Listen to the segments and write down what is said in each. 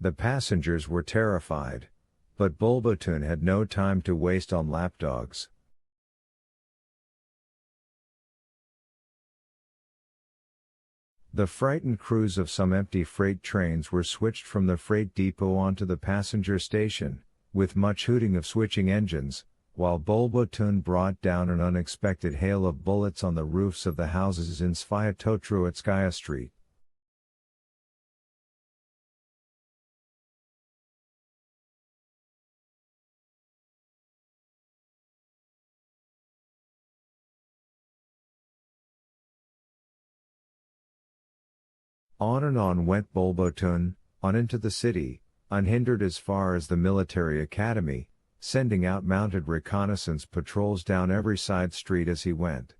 The passengers were terrified, but Bulbotun had no time to waste on lapdogs. The frightened crews of some empty freight trains were switched from the freight depot onto the passenger station, with much hooting of switching engines, while Bulbotun brought down an unexpected hail of bullets on the roofs of the houses in Sviatotroitskaya Street. On and on went Bulbotun, on into the city, unhindered as far as the military academy, sending out mounted reconnaissance patrols down every side street as he went.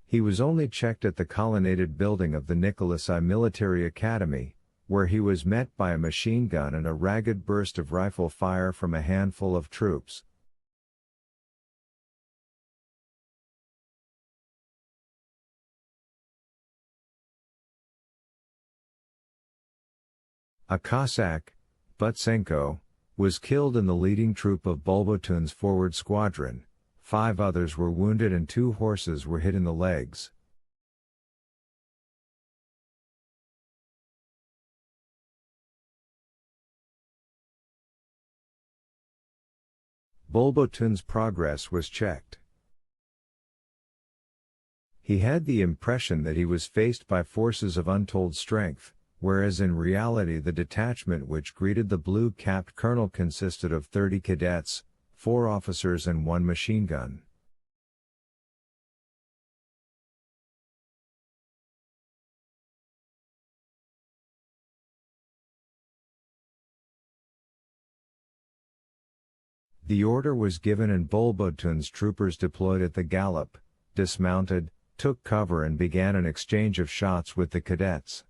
He was only checked at the colonnaded building of the Nicholas I Military Academy, where he was met by a machine gun and a ragged burst of rifle fire from a handful of troops. A Cossack, Butsenko, was killed in the leading troop of Bulbotun's forward squadron, 5 others were wounded and 2 horses were hit in the legs. Bulbotun's progress was checked. He had the impression that he was faced by forces of untold strength, whereas in reality the detachment which greeted the blue-capped colonel consisted of 30 cadets, 4 officers and 1 machine gun. The order was given and Bulbotun's troopers deployed at the gallop, dismounted, took cover and began an exchange of shots with the cadets.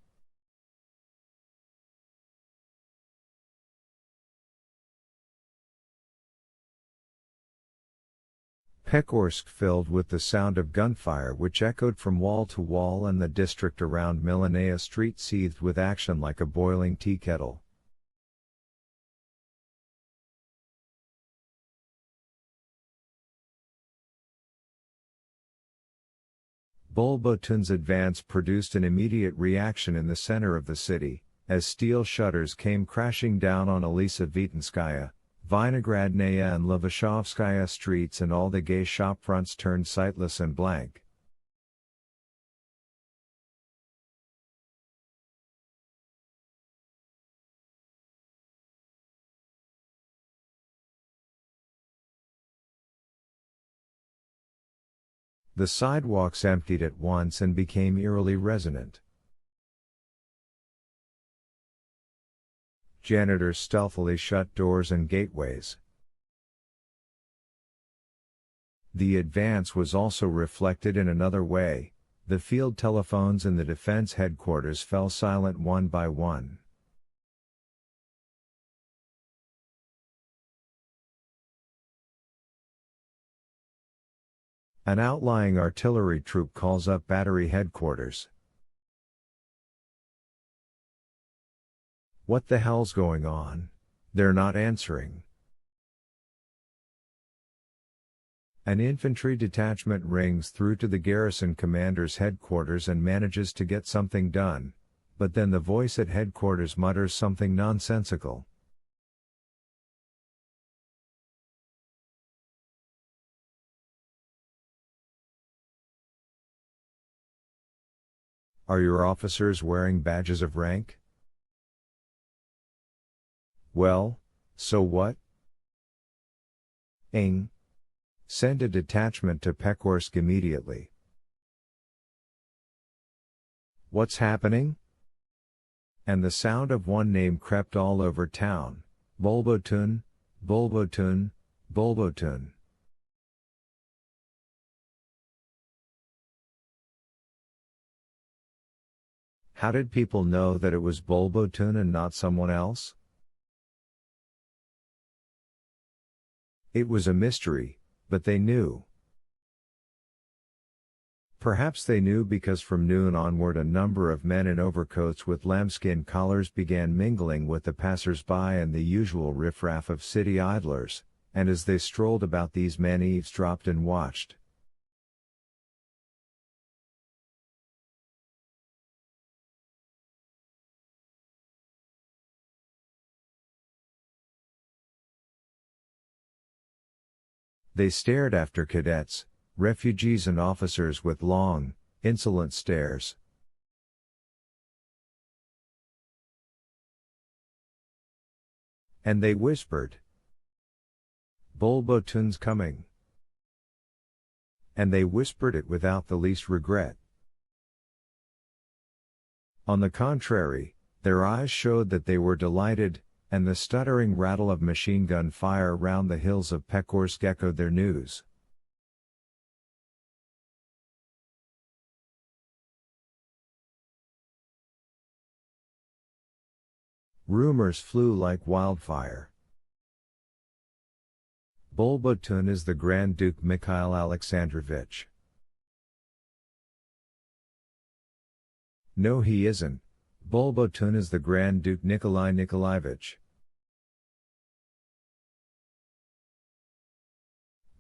Pekhorsk filled with the sound of gunfire which echoed from wall to wall, and the district around Milanaya Street seethed with action like a boiling tea kettle. Bulbotun's advance produced an immediate reaction in the center of the city, as steel shutters came crashing down on Elisavitenskaya, Vinogradnaya and Levashovskaya streets, and all the gay shopfronts turned sightless and blank. The sidewalks emptied at once and became eerily resonant. Janitors stealthily shut doors and gateways. The advance was also reflected in another way. The field telephones in the defense headquarters fell silent one by one. An outlying artillery troop calls up battery headquarters. What the hell's going on? They're not answering. An infantry detachment rings through to the garrison commander's headquarters and manages to get something done, but then the voice at headquarters mutters something nonsensical. Are your officers wearing badges of rank? Well, so what? Ing. Send a detachment to Pekhorsk immediately. What's happening? And the sound of one name crept all over town. Bulbotun, Bulbotun, Bulbotun. How did people know that it was Bulbotun and not someone else? It was a mystery, but they knew. Perhaps they knew because from noon onward a number of men in overcoats with lambskin collars began mingling with the passers-by and the usual riffraff of city idlers, and as they strolled about these men eavesdropped and watched. They stared after cadets, refugees and officers with long, insolent stares. And they whispered, "Bulbotun's coming." And they whispered it without the least regret. On the contrary, their eyes showed that they were delighted, and the stuttering rattle of machine gun fire round the hills of Pekhorsk echoed their news. Rumors flew like wildfire. Bulbotun is the Grand Duke Mikhail Alexandrovich. No, he isn't. Bulbotun is the Grand Duke Nikolai Nikolaevich.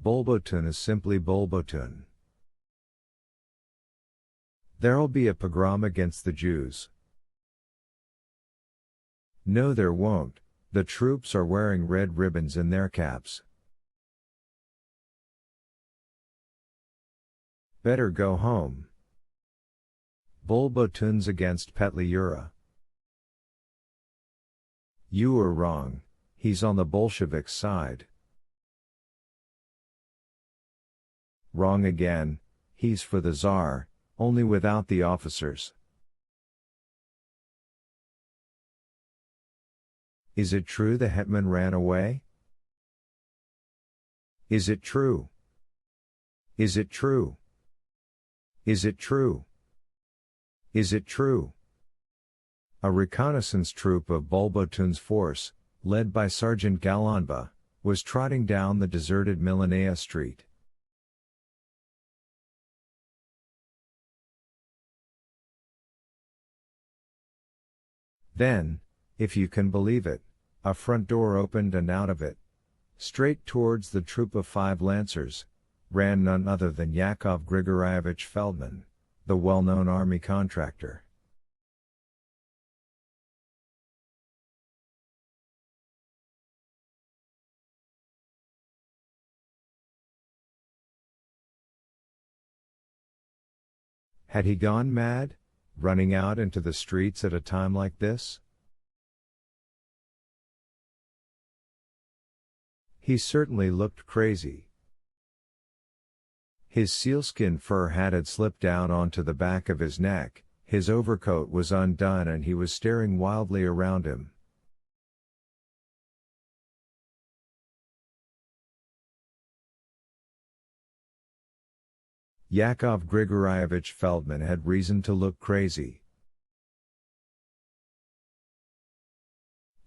Bulbotun is simply Bulbotun. There'll be a pogrom against the Jews. No, there won't. The troops are wearing red ribbons in their caps. Better go home. Bulbotun's against Petliura. You were wrong, he's on the Bolsheviks' side. Wrong again, he's for the Tsar, only without the officers. Is it true the hetman ran away? Is it true? Is it true? Is it true? Is it true? A reconnaissance troop of Bulbotun's force, led by Sergeant Galanba, was trotting down the deserted Milanea street. Then, if you can believe it, a front door opened and out of it, straight towards the troop of 5 lancers, ran none other than Yakov Grigorievich Feldman, the well-known army contractor. Had he gone mad, running out into the streets at a time like this? He certainly looked crazy. His sealskin fur hat had slipped down onto the back of his neck, his overcoat was undone and he was staring wildly around him. Yakov Grigorievich Feldman had reason to look crazy.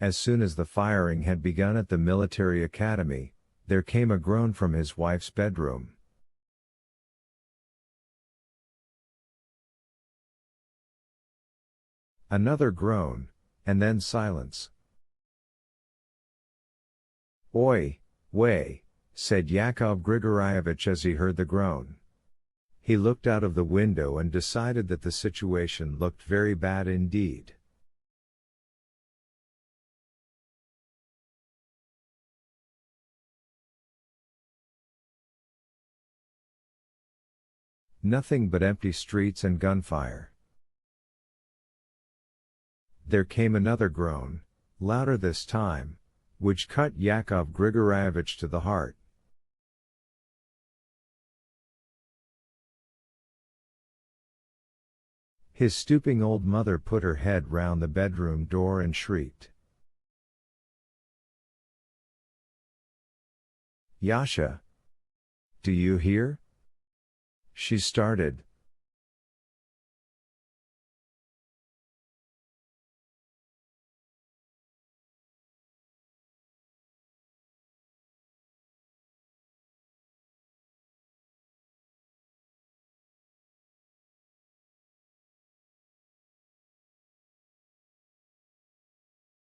As soon as the firing had begun at the military academy, there came a groan from his wife's bedroom. Another groan, and then silence. "Oi, way," said Yakov Grigorievich as he heard the groan. He looked out of the window and decided that the situation looked very bad indeed. Nothing but empty streets and gunfire. There came another groan, louder this time, which cut Yakov Grigorievich to the heart. His stooping old mother put her head round the bedroom door and shrieked. "Yasha! Do you hear?" She started,